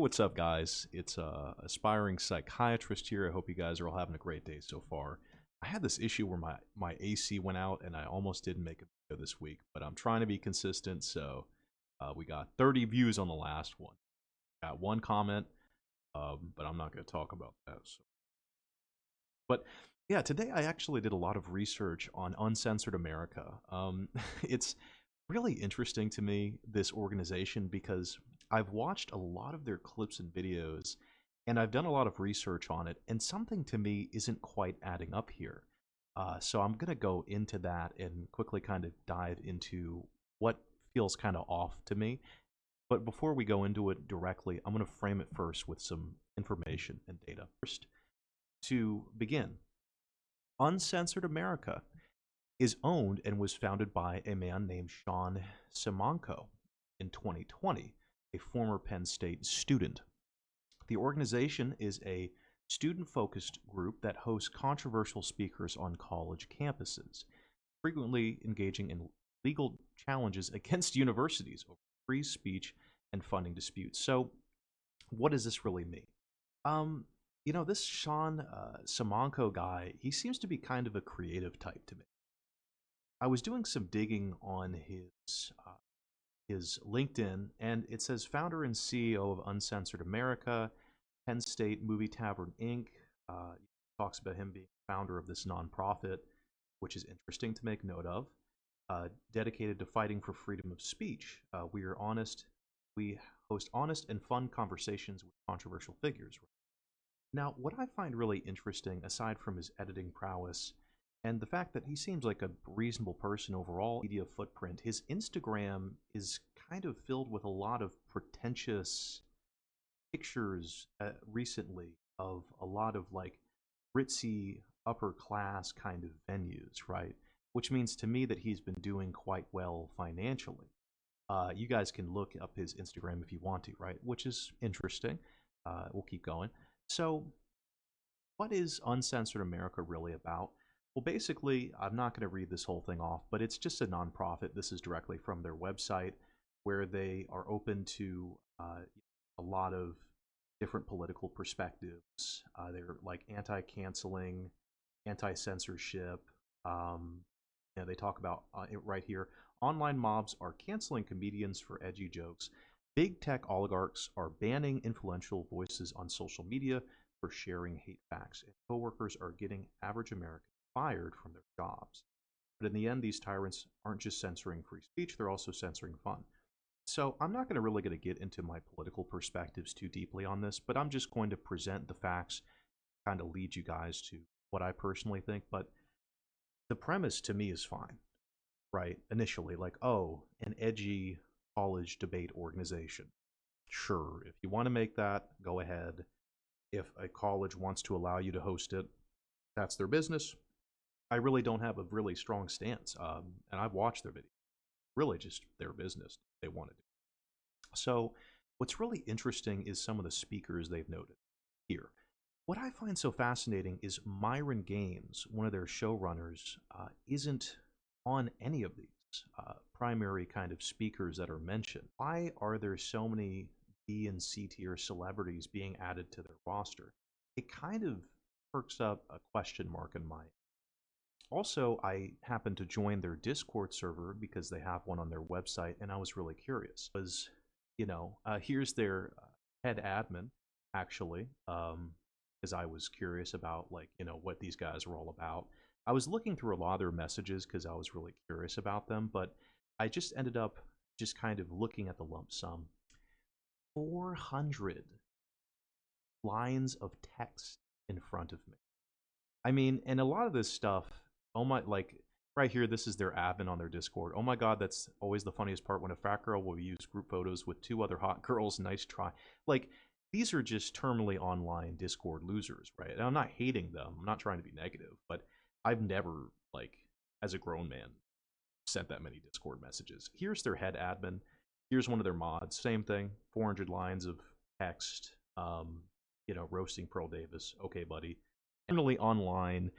What's up, guys? It's aspiring psychiatrist here. I hope you guys are all having a great day so far. I had this issue where my AC went out and I almost didn't make a video this week, but I'm trying to be consistent. So we got 30 views on the last one. Got one comment, but I'm not going to talk about that. But yeah, today I actually did a lot of research on Uncensored America. It's really interesting to me, this organization, because I've watched a lot of their clips and videos and I've done a lot of research on it, and something to me isn't quite adding up here. So I'm going to go into that and quickly kind of dive into what feels kind of off to me. But before we go into it directly, I'm going to frame it first with some information and data. First, to begin, Uncensored America is owned and was founded by a man named Sean Simonko in 2020, a former Penn State student. The organization is a student-focused group that hosts controversial speakers on college campuses, frequently engaging in legal challenges against universities over free speech and funding disputes. So, what does this really mean? This Sean Simonko guy, he seems to be kind of a creative type to me. I was doing some digging on his LinkedIn, and it says founder and CEO of Uncensored America, Penn State Movie Tavern Inc. Talks about him being founder of this nonprofit, which is interesting to make note of. Dedicated to fighting for freedom of speech. We are honest. We host honest and fun conversations with controversial figures. Now, what I find really interesting, aside from his editing prowess, and the fact that he seems like a reasonable person overall, media footprint, his Instagram is kind of filled with a lot of pretentious pictures recently of a lot of like ritzy upper class kind of venues, right? Which means to me that he's been doing quite well financially. You guys can look up his Instagram if you want to, right? Which is interesting. We'll keep going. So, what is Uncensored America really about? Well, basically, I'm not going to read this whole thing off, but it's just a nonprofit. This is directly from their website, where they are open to a lot of different political perspectives. They're like anti-canceling, anti-censorship. They talk about it right here. Online mobs are canceling comedians for edgy jokes. Big tech oligarchs are banning influential voices on social media for sharing hate facts. And coworkers are getting average Americans fired from their jobs. But in the end, these tyrants aren't just censoring free speech, they're also censoring fun. So I'm not really going to get into my political perspectives too deeply on this, but I'm just going to present the facts, kind of lead you guys to what I personally think. But the premise to me is fine, right? Initially, like, oh, an edgy college debate organization. Sure, if you want to make that, go ahead. If a college wants to allow you to host it, that's their business. I really don't have a really strong stance, and I've watched their videos. Really, just their business. They want to do. So, what's really interesting is some of the speakers they've noted here. What I find so fascinating is Myron Gaines, one of their showrunners, isn't on any of these primary kind of speakers that are mentioned. Why are there so many B and C tier celebrities being added to their roster? It kind of perks up a question mark in my. Also, I happened to join their Discord server because they have one on their website, and I was really curious. Here's their head admin, actually, because I was curious about, what these guys were all about. I was looking through a lot of their messages because I was really curious about them, but I just ended up just kind of looking at the lump sum. 400 lines of text in front of me. I mean, and a lot of this stuff, oh my, like right here, this is their admin on their Discord. Oh my God, that's always the funniest part when a fat girl will use group photos with two other hot girls. Nice try. Like, these are just terminally online Discord losers, right? And I'm not hating them. I'm not trying to be negative, but I've never, as a grown man, sent that many Discord messages. Here's their head admin. Here's one of their mods. Same thing. 400 lines of text. Roasting Pearl Davis. Okay, buddy. Terminally online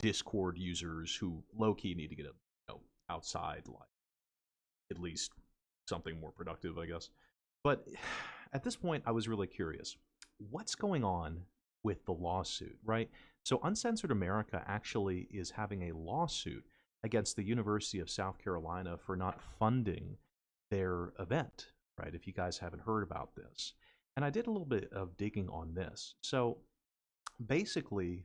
Discord users who low-key need to get outside, like at least something more productive, I guess. But at this point, I was really curious. What's going on with the lawsuit, right? So, Uncensored America actually is having a lawsuit against the University of South Carolina for not funding their event, right? If you guys haven't heard about this. And I did a little bit of digging on this. So, basically,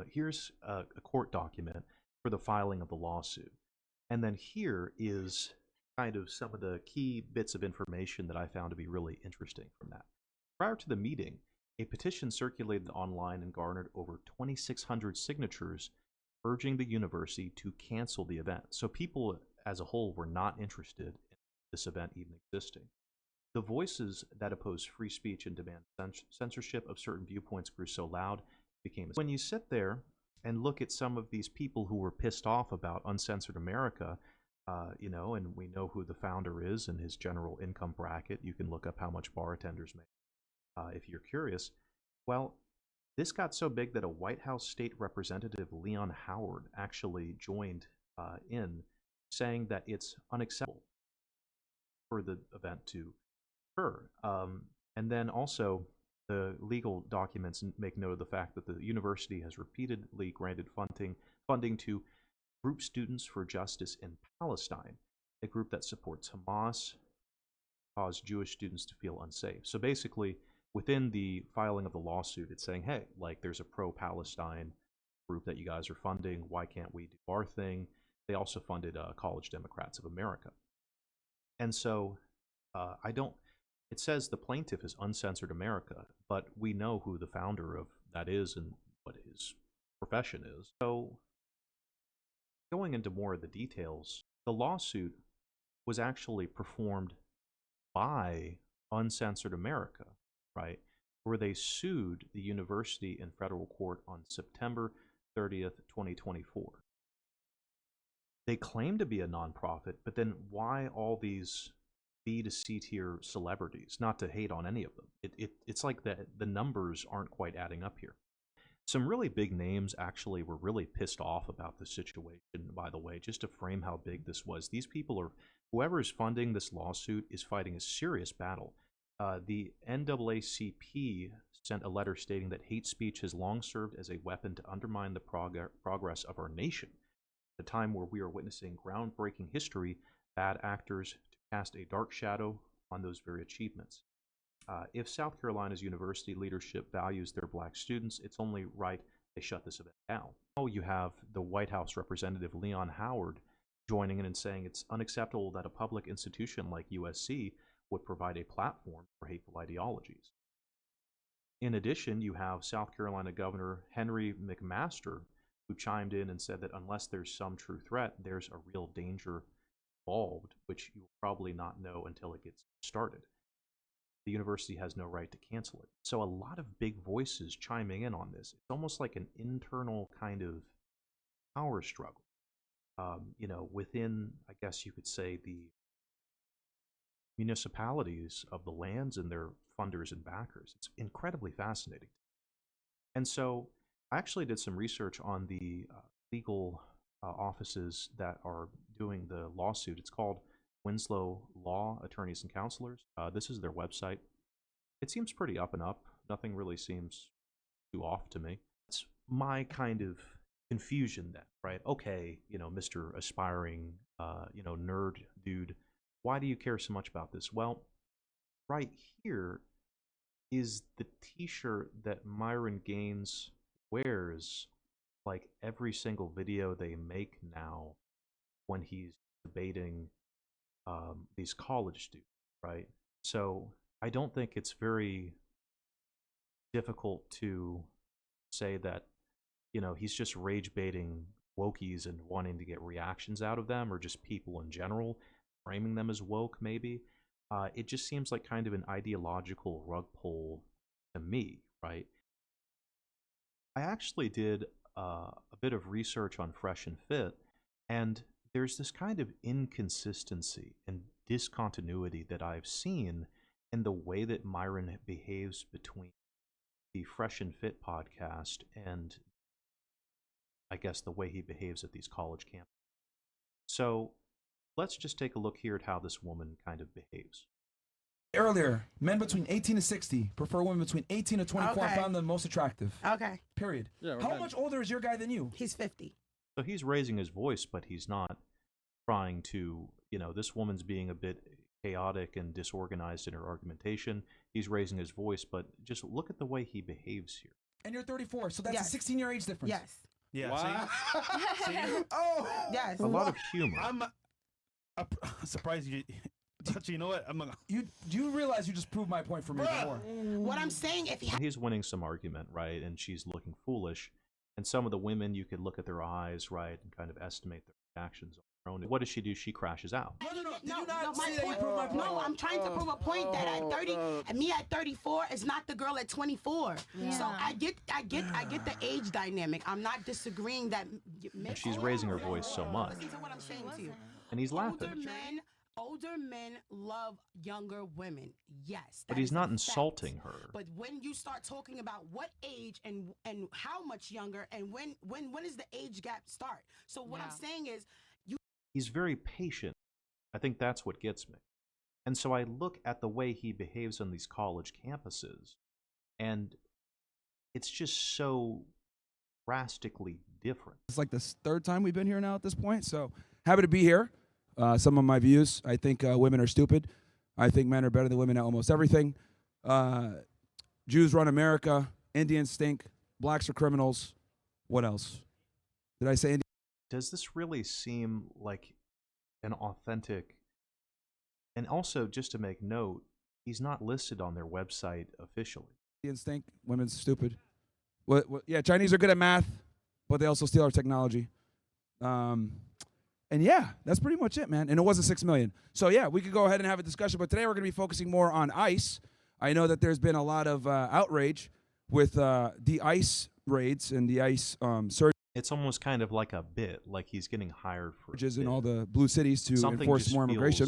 here's a court document for the filing of the lawsuit. And then here is kind of some of the key bits of information that I found to be really interesting from that. Prior to the meeting, a petition circulated online and garnered over 2,600 signatures urging the university to cancel the event. So people as a whole were not interested in this event even existing. The voices that oppose free speech and demand censorship of certain viewpoints grew so loud, it became when you sit there and look at some of these people who were pissed off about Uncensored America, and we know who the founder is and his general income bracket. You can look up how much bartenders make if you're curious. Well, this got so big that a White House State Representative, Leon Howard, actually joined in, saying that it's unacceptable for the event to occur. And then also, the legal documents make note of the fact that the university has repeatedly granted funding to Group Students for Justice in Palestine, a group that supports Hamas, cause Jewish students to feel unsafe. So basically, within the filing of the lawsuit, it's saying, hey, like there's a pro-Palestine group that you guys are funding. Why can't we do our thing? They also funded College Democrats of America. And so it says the plaintiff is Uncensored America, but we know who the founder of that is and what his profession is. So going into more of the details, the lawsuit was actually performed by Uncensored America, right? Where they sued the university in federal court on September 30th, 2024. They claim to be a nonprofit, but then why all these B to C tier celebrities? Not to hate on any of them. It's like the numbers aren't quite adding up here. Some really big names actually were really pissed off about the situation, by the way, just to frame how big this was. These people are, whoever is funding this lawsuit is fighting a serious battle. The NAACP sent a letter stating that hate speech has long served as a weapon to undermine the progress of our nation. At a time where we are witnessing groundbreaking history, bad actors to cast a dark shadow on those very achievements. If South Carolina's university leadership values their black students, it's only right they shut this event down. Now you have the White House Representative Leon Howard joining in and saying it's unacceptable that a public institution like USC would provide a platform for hateful ideologies. In addition, you have South Carolina Governor Henry McMaster, who chimed in and said that unless there's some true threat, there's a real danger involved, which you'll probably not know until it gets started. The university has no right to cancel it. So a lot of big voices chiming in on this. It's almost like an internal kind of power struggle, within, I guess you could say, the municipalities of the lands and their funders and backers. It's incredibly fascinating. And so I actually did some research on the legal offices that are doing the lawsuit. It's called Winslow Law Attorneys and Counselors. This is their website. It seems pretty up and up. Nothing really seems too off to me. It's my kind of confusion then, right? Okay, Mr. Aspiring, nerd dude, why do you care so much about this? Well, right here is the t-shirt that Myron Gaines wears like every single video they make now when he's debating these college students, right? So I don't think it's very difficult to say that, he's just rage baiting wokies and wanting to get reactions out of them, or just people in general, framing them as woke, maybe. It just seems like kind of an ideological rug pull to me, right? I actually did a bit of research on Fresh and Fit, and there's this kind of inconsistency and discontinuity that I've seen in the way that Myron behaves between the Fresh and Fit podcast and, I guess, the way he behaves at these college camps. So let's just take a look here at how this woman kind of behaves. Earlier, men between 18 to 60 prefer women between 18 to 24 and Okay. found them most attractive. Okay. Period. Yeah, we're How done. much older is your guy than you? He's 50. So he's raising his voice, but he's not trying to, this woman's being a bit chaotic and disorganized in her argumentation. He's raising his voice, but just look at the way he behaves here. And you're 34, so that's Yes. a 16-year age difference. Yes. Yeah. Wow. See? Oh. Yes. A lot of humor. I'm surprised you. Actually, you know what? I'm gonna. Do you realize you just proved my point for me even more? What I'm saying, if he And he's winning some argument, right? And she's looking foolish. And some of the women, you could look at their eyes, right, and kind of estimate their reactions on their own. What does she do? She crashes out. No. Did you no, not my say that you point, proved my point? no, I'm trying to prove a point that at 30, and me at 34 is not the girl at 24. So I get the age dynamic. I'm not disagreeing that. She's raising her voice so much. Listen to what I'm saying to you. And he's laughing. Older men love younger women. Yes. But that he's is a not fact. insulting her. But when you start talking about what age and how much younger and when does the age gap start? So what I'm saying is He's very patient. I think that's what gets me. And so I look at the way he behaves on these college campuses, and it's just so drastically different. It's like the third time we've been here now at this point, so happy to be here. Some of my views, I think women are stupid. I think men are better than women at almost everything. Jews run America. Indians stink. Blacks are criminals. What else? Did I say Indians? Does this really seem like an authentic? And also, just to make note, he's not listed on their website officially. Indians stink. Women's stupid. What? Yeah, Chinese are good at math, but they also steal our technology. And yeah, that's pretty much it, man. And it wasn't 6 million. So yeah, we could go ahead and have a discussion, but today we're going to be focusing more on ICE. I know that there's been a lot of outrage with the ICE raids and the ICE surges It's almost kind of like a bit, like he's getting hired for in all the blue cities to something enforce just more immigration.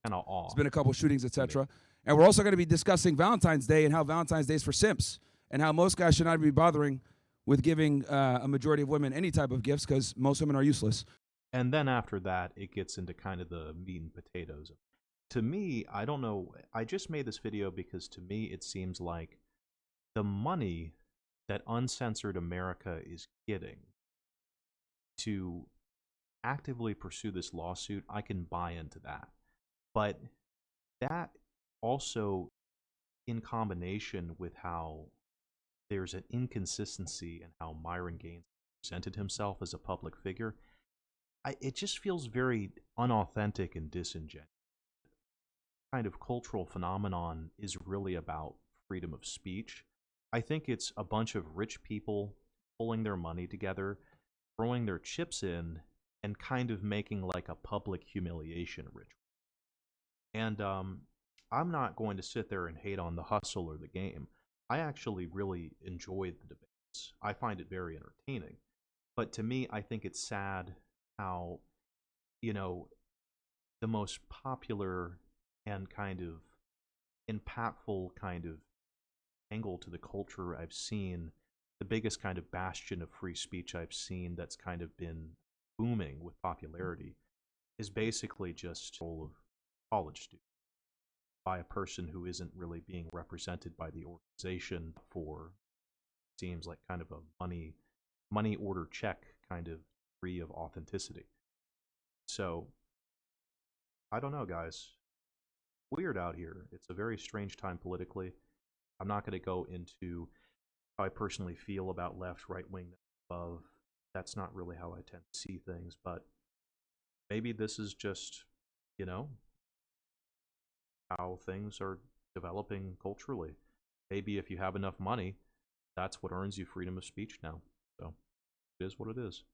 Kind of off. There's been a couple shootings, etc. And we're also going to be discussing Valentine's Day and how Valentine's Day is for simps and how most guys should not be bothering with giving a majority of women any type of gifts because most women are useless. And then after that, it gets into kind of the meat and potatoes. To me, I don't know. I just made this video because to me, it seems like the money that Uncensored America is getting to actively pursue this lawsuit, I can buy into that. But that also, in combination with how there's an inconsistency in how Myron Gaines presented himself as a public figure, it just feels very unauthentic and disingenuous. Kind of cultural phenomenon is really about freedom of speech. I think it's a bunch of rich people pulling their money together, throwing their chips in, and kind of making like a public humiliation ritual. And I'm not going to sit there and hate on the hustle or the game. I actually really enjoyed the debates. I find it very entertaining. But to me, I think it's sad how, the most popular and kind of impactful kind of angle to the culture I've seen, the biggest kind of bastion of free speech I've seen that's kind of been booming with popularity, is basically just full of college students by a person who isn't really being represented by the organization for, seems like kind of a money order check kind of degree of authenticity. So I don't know, guys. Weird out here. It's a very strange time politically. I'm not going to go into how I personally feel about left, right wing, above. That's not really how I tend to see things, but maybe this is just, how things are developing culturally. Maybe if you have enough money, that's what earns you freedom of speech now. So it is what it is.